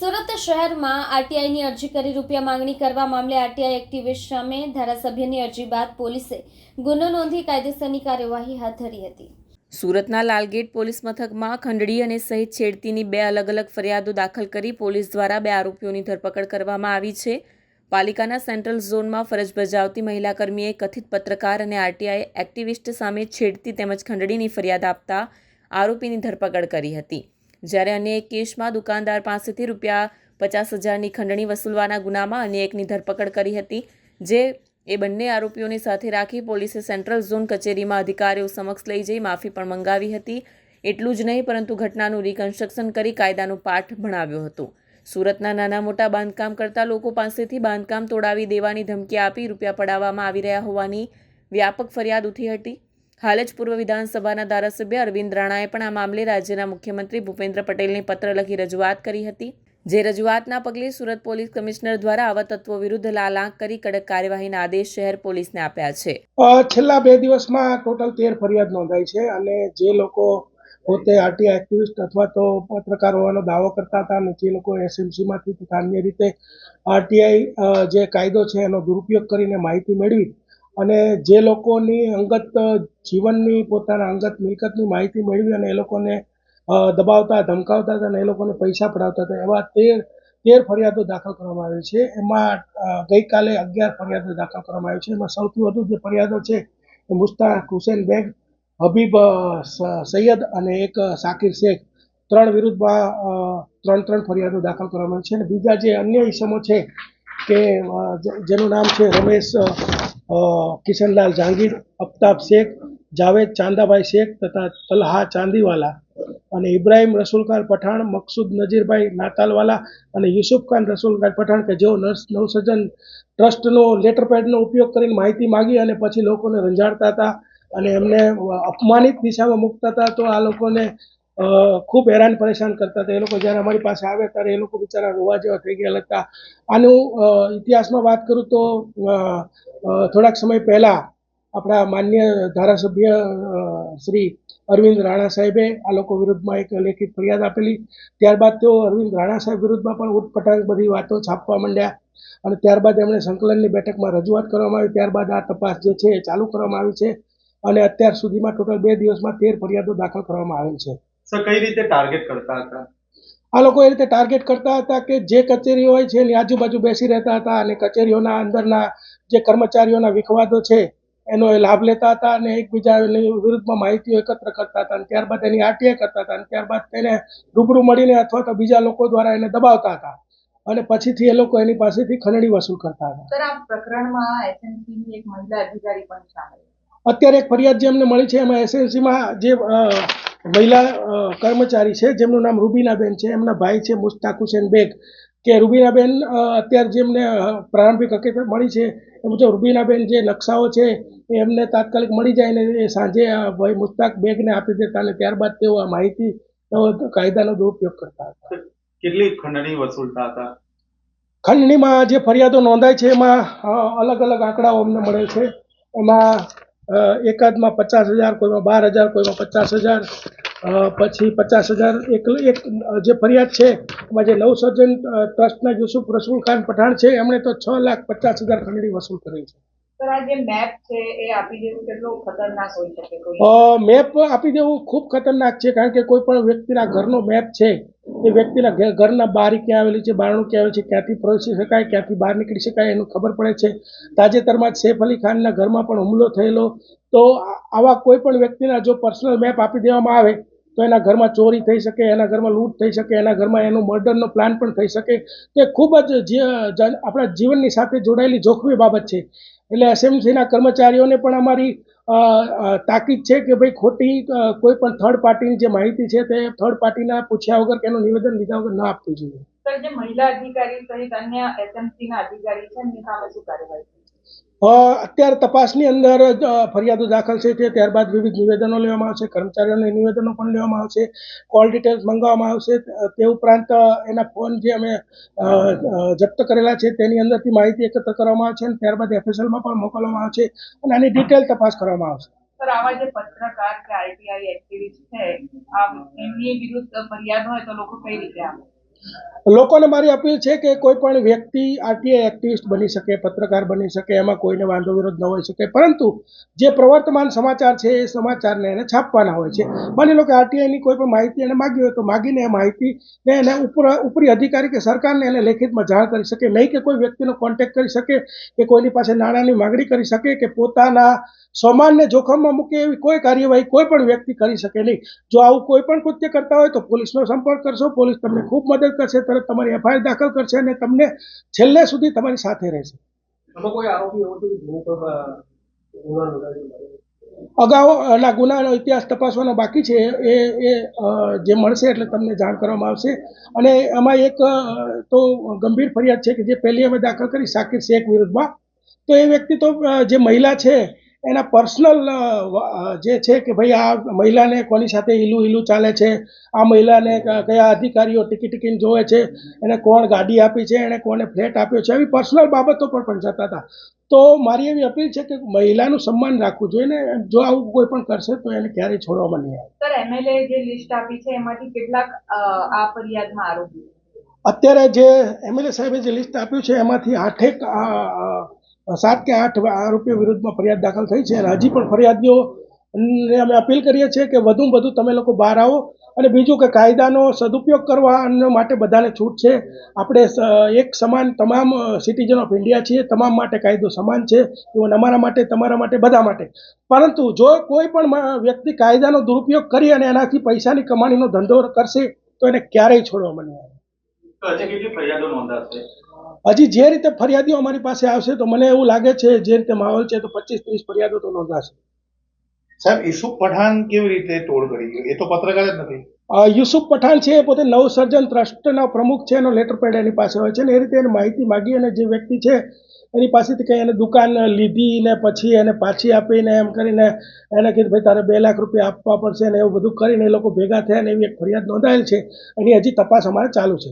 સુરત શહેરમાં આરટીઆઈની અરજી કરી રૂપિયા માંગણી કરવા મામલે આરટીઆઈ એક્ટિવિસ્ટ સામે ધારાસભ્યની અરજી બાદ પોલીસે ગુનો નોંધી કાયદેસરની કાર્યવાહી હાથ ધરી હતી। સુરતના લાલગેટ પોલીસ મથકમાં ખંડણી અને સહિત છેડતીની બે અલગ અલગ ફરિયાદો દાખલ કરી પોલીસ દ્વારા બે આરોપીઓની ધરપકડ કરવામાં આવી છે। પાલિકાના સેન્ટ્રલ ઝોનમાં ફરજ બજાવતી મહિલા કર્મીએ કથિત પત્રકાર અને આરટીઆઈ એક્ટિવિસ્ટ સામે છેડતી તેમજ ખંડણીની ફરિયાદ આપતા આરોપીની ધરપકડ કરી હતી, જ્યારે અન્ય એક કેસમાં દુકાનદાર પાસેથી ₹50,000ની ખંડણી વસૂલવાના ગુનામાં અન્ય એકની ધરપકડ કરી હતી। જે બંને આરોપીઓને સાથે રાખી પોલીસે સેન્ટ્રલ ઝોન કચેરીમાં અધિકારીઓ સમક્ષ લઈ જઈ માફી પણ મંગાવી હતી। એટલું જ નહીં પરંતુ ઘટનાનું રિકન્સ્ટ્રક્શન કરી કાયદાનો પાઠ ભણાવ્યો હતો। સુરતના નાના મોટા બાંધકામ કરતા લોકો પાસેથી બાંધકામ તોડાવી દેવાની ધમકી આપી રૂપિયા પડાવવામાં આવી રહ્યા હોવાની વ્યાપક ફરિયાદ ઉઠી હતી। હાલ જ પૂર્વ વિધાનસભાના ધારાસભ્ય અરવિંદ રાણાએ પણ આ મામલે રાજ્યના મુખ્યમંત્રી ભૂપેન્દ્ર પટેલને પત્ર લખી રજૂઆત કરી હતી, જે રજૂઆતના પગલે સુરત પોલીસ કમિશનર દ્વારા આવા તત્વો વિરુદ્ધ લાલ આંખ કરી કડક કાર્યવાહીના આદેશ શહેર પોલીસને આપ્યા છે। છેલ્લા 2 દિવસમાં ટોટલ 13 ફરિયાદ નોંધાઈ છે અને જે લોકો પોતે આરટીઆઈ એક્ટિવિસ્ટ અથવા તો પત્રકાર હોવાનો દાવો કરતા હતા અને જે લોકો એસએમસીમાંથી તથા અન્ય રીતે આરટીઆઈ જે કાયદો છે એનો દુરુપયોગ કરીને માહિતી મેળવી અને જે લોકોની અંગત જીવનની પોતાના અંગત મિલકતની માહિતી મેળવી અને એ લોકોને દબાવતા ધમકાવતા હતા અને એ લોકોને પૈસા પડાવતા હતા, એવા 13 ફરિયાદો દાખલ કરવામાં આવી છે। એમાં ગઈકાલે 11 ફરિયાદો દાખલ કરવામાં આવી છે। એમાં સૌથી વધુ જે ફરિયાદો છે એ મુસ્તાક હુસેન બેગ, હબીબ સૈયદ અને એક સાકિર શેખ, 3 વિરુદ્ધમાં 3 ફરિયાદો દાખલ કરવામાં આવી છે। અને બીજા જે અન્ય ઇસમો છે કે જેનું નામ છે રમેશ કિશનલાલ જહાંગીર, અફતાબ શેખ, જાવેદ ચાંદાભાઈ શેખ તથા તલહા ચાંદીવાલા અને ઇબ્રાહિમ રસુલખાન પઠાણ, મકસૂદ નજીરભાઈ નાતાલવાલા અને યુસુફ ખાન રસુલખાન પઠાણ કે જેઓ નવસર્જન ટ્રસ્ટનો લેટરપેડનો ઉપયોગ કરીને માહિતી માગી અને પછી લોકોને રંજાડતા હતા અને એમને અપમાનિત દિશામાં મૂકતા હતા। તો આ લોકોને ખૂબ હેરાન પરેશાન કરતા હતા। એ લોકો જ્યારે અમારી પાસે આવ્યા ત્યારે એ લોકો બિચારા રોવા જેવા થઈ ગયેલા હતા। આનું ઇતિહાસમાં વાત કરું તો થોડાક સમય પહેલાં આપણા માન્ય ધારાસભ્ય શ્રી અરવિંદ રાણા સાહેબે આ લોકો વિરુદ્ધમાં એક લેખિત ફરિયાદ આપેલી। ત્યારબાદ તેઓ અરવિંદ રાણા સાહેબ વિરુદ્ધમાં પણ ઉટપટાંગ બધી વાતો છાપવા માંડ્યા અને ત્યારબાદ એમણે સંકલનની બેઠકમાં રજૂઆત કરવામાં આવી। ત્યારબાદ આ તપાસ જે છે એ ચાલુ કરવામાં આવી છે અને અત્યાર સુધીમાં ટોટલ 2 દિવસમાં 13 ફરિયાદો દાખલ કરવામાં આવેલ છે। સર, કઈ રીતે ટાર્ગેટ કરતા હતા? આ લોકો એ રીતે ટાર્ગેટ કરતા હતા કે જે કચેરી હોય છે એની આજુબાજુ બેસી રહેતા હતા અને કચેરીઓના અંદરના જે કર્મચારીઓના વિખવાદો છે એનો એ લાભ લેતા હતા અને એકબીજાની વિરુદ્ધમાં માહિતીઓ એકત્ર કરતા હતા અને ત્યારબાદ એની આરટીઆઈ કરતા હતા અને ત્યારબાદ તેને રૂબરૂ મળીને અથવા તો બીજા લોકો દ્વારા એને દબાવતા હતા અને પછીથી એ લોકો એની પાસેથી ખંડણી વસૂલ કરતા હતા। સર, આ પ્રકરણમાં એસએમસીની એક મહિલા અધિકારી પણ સામેલ છે। અત્યારે એક ફરિયાદ જે અમને મળી છે એમાં એસએમસીમાં જે મહિલા કર્મચારી છે જેમનું નામ રૂબીનાબેન છે, એમના ભાઈ છે મુસ્તાક હુસેન બેગ કે રૂબીનાબેન અત્યારે જેમને પ્રારંભિક હકીકત મળી છે એ મુજબ રૂબીનાબેન જે નકશાઓ છે એ એમને તાત્કાલિક મળી જાય ને એ સાંજે ભાઈ મુસ્તાક બેગને આપી દેતા અને ત્યારબાદ તેઓ આ માહિતી કાયદાનો દુરુપયોગ કરતા હતા। કેટલી ખંડણી વસૂલતા હતા? ખંડણીમાં જે ફરિયાદો નોંધાય છે એમાં અલગ અલગ આંકડાઓ અમને મળે છે। એમાં એકાદમાં 50,000, કોઈમાં 12,000, કોઈમાં 50,000, પછી 50,000 એક જે ફરિયાદ છે એમાં જે નવસર્જન ટ્રસ્ટના યુસુફ રસુલખાન પઠાણ છે એમણે તો 6,50,000 ખંડણી વસૂલ કરી છે। સર, આ જે મેપ છે એ આપી દેવું કેટલું ખતરનાક હોઈ શકે? મેપ આપી દેવું ખૂબ ખતરનાક છે, કારણ કે કોઈ પણ વ્યક્તિના ઘરનો મેપ છે એ વ્યક્તિના ઘરના બારી ક્યાં આવેલી છે, બારણું ક્યાં આવેલું છે, ક્યાંથી પ્રવેશી શકાય, ક્યાંથી બહાર નીકળી શકાય એનું ખબર પડે છે। તાજેતરમાં જ સૈફ અલી ખાનના ઘરમાં પણ હુમલો થયેલો, તો આવા કોઈ પણ વ્યક્તિના જો પર્સનલ મેપ આપી દેવામાં આવે તો એના ઘરમાં ચોરી થઈ શકે, એના ઘરમાં લૂંટ થઈ શકે, એના ઘરમાં એનો મર્ડરનો પ્લાન પણ થઈ શકે। તે ખૂબ જ આપણા જીવનની સાથે જોડાયેલી જોખમી બાબત છે। એટલે એસએમસીના કર્મચારીઓને પણ અમારી તાકીદ છે કે ભાઈ ખોટી કોઈ પણ થર્ડ પાર્ટીની જે માહિતી છે તે થર્ડ પાર્ટીના પૂછ્યા વગર કે એનું નિવેદન લીધા વગર ન આપવું જોઈએ। સર, જે મહિલા અધિકારી સહિત અન્ય એસએમસીના અધિકારી છે એમની સામે શું કાર્યવાહી? અત્યારે તપાસની અંદર ફરિયાદો દાખલ છે, ત્યારબાદ વિવિધ નિવેદનો લેવામાં આવશે, કર્મચારીઓના નિવેદનો પણ લેવામાં આવશે, કોલ ડિટેલ્સ મંગાવવામાં આવશે। તે ઉપરાંત એના ફોન જે અમે જપ્ત કરેલા છે તેની અંદરથી માહિતી એકત્ર કરવામાં આવશે અને ત્યારબાદ એફએસએલમાં પણ મોકલવામાં આવશે અને આની ડિટેલ તપાસ કરવામાં આવશે। સર, આવા જે પત્રકાર કે આરટીઆઈ એક્ટિવિસ્ટ છે એમની વિરુદ્ધ ફરિયાદ હોય તો લોકો કઈ રીતે આપે? લોકોને મારી અપીલ છે કે કોઈ પણ વ્યક્તિ આરટીઆઈ એક્ટિવિસ્ટ બની શકે, પત્રકાર બની શકે, એમાં કોઈને વાંધો વિરોધ ન હોઈ શકે, પરંતુ જે પ્રવર્તમાન સમાચાર છે એ સમાચારને એને છાપવાના હોય છે. માની લો કે આરટીઆઈની કોઈ પણ માહિતી એને માગી હોય તો માગીને એ માહિતીને એને ઉપરી અધિકારી કે સરકારને એને લેખિતમાં જાણ કરી શકે, નહીં કે કોઈ વ્યક્તિનો કોન્ટેક્ટ કરી શકે કે કોઈની પાસે નાણાંની માગણી કરી શકે કે પોતાના સમાનને જોખમમાં મૂકે એવી કોઈ કાર્યવાહી કોઈ પણ વ્યક્તિ કરી શકે નહીં. જો આવું કોઈ પણ કૃત્ય કરતા હોય તો પોલીસનો સંપર્ક કરશો, પોલીસ તમને ખૂબ મદદ કરશે, તરત તમારી એફઆઈઆર દાખલ કરશે અને તમને છેલ્લે સુધી તમારી સાથે રહેશે. અગાઉના ગુનાનો ઇતિહાસ તપાસવાનો બાકી છે, જે મળશે એટલે તમને જાણ કરવામાં આવશે. અને એમાં એક તો ગંભીર ફરિયાદ છે કે જે પહેલી અમે દાખલ કરી શાકિર શેખ વિરુદ્ધમાં. તો એ વ્યક્તિ તો જે મહિલા છે એના પર્સનલ જે છે કે ભાઈ આ મહિલાને કોની સાથે ઈલું ચાલે છે, આ મહિલાને કયા અધિકારીઓ ટિકિટ જોવે છે, એને કોણ ગાડી આપી છે, એને કોને ફ્લેટ આપ્યો છે, એવી પર્સનલ બાબતો પર પણ જતા હતા. તો મારી એવી અપીલ છે કે મહિલાનું સન્માન રાખવું જોઈએ ને જો આવું કોઈ પણ કરશે તો એને ક્યારેય છોડવામાં નહીં આવે. સર, એમએલએ જે લિસ્ટ આપી છે એમાંથી કેટલાક આ ફરિયાદમાં આરોપી? અત્યારે જે એમએલએ સાહેબે જે લિસ્ટ આપ્યું છે એમાંથી 7 કે 8 આરોપીઓ વિરુદ્ધમાં ફરિયાદ દાખલ થઈ છે અને હજી પણ ફરિયાદીઓને અમે અપીલ કરીએ છીએ કે વધુમાં વધુ તમે લોકો બહાર આવો. અને બીજું કે કાયદાનો સદુપયોગ કરવા માટે બધાને છૂટ છે. આપણે એક સમાન તમામ સિટીઝન ઓફ ઇન્ડિયા છીએ, તમામ માટે કાયદો સમાન છે, ઇવન અમારા માટે, તમારા માટે, બધા માટે. પરંતુ જો કોઈ પણ વ્યક્તિ કાયદાનો દુરુપયોગ કરી અને એનાથી પૈસાની કમાણીનો ધંધો કરશે તો એને ક્યારેય છોડવામાં નહીં આવે. તો હજી કેટલી ફરિયાદો નોંધાશે? હજી જે રીતે ફરિયાદીઓ અમારી પાસે આવશે તો મને એવું લાગે છે જે રીતે માહોલ છે તો 25-30 ફરિયાદો તો નોંધાશે. સાહેબ, યુસુફ પઠાણ કેવી રીતે તોડ કરી ગયો? એ તો પત્રકાર જ નથી. યુસુફ પઠાણ છે એ પોતે નવસર્જન ટ્રસ્ટના પ્રમુખ છે, એનો લેટર પેડ એની પાસે હોય છે ને એ રીતે એને માહિતી માગી અને જે વ્યક્તિ છે એની પાસેથી કંઈ એને દુકાન લીધી ને પછી એને પાછી આપીને એમ કરીને એને કીધું ભાઈ તારે 2 લાખ રૂપિયા આપવા પડશે ને એવું બધું કરીને એ લોકો ભેગા થયા ને એવી એક ફરિયાદ નોંધાયેલ છે. એની હજી તપાસ અમારે ચાલુ છે.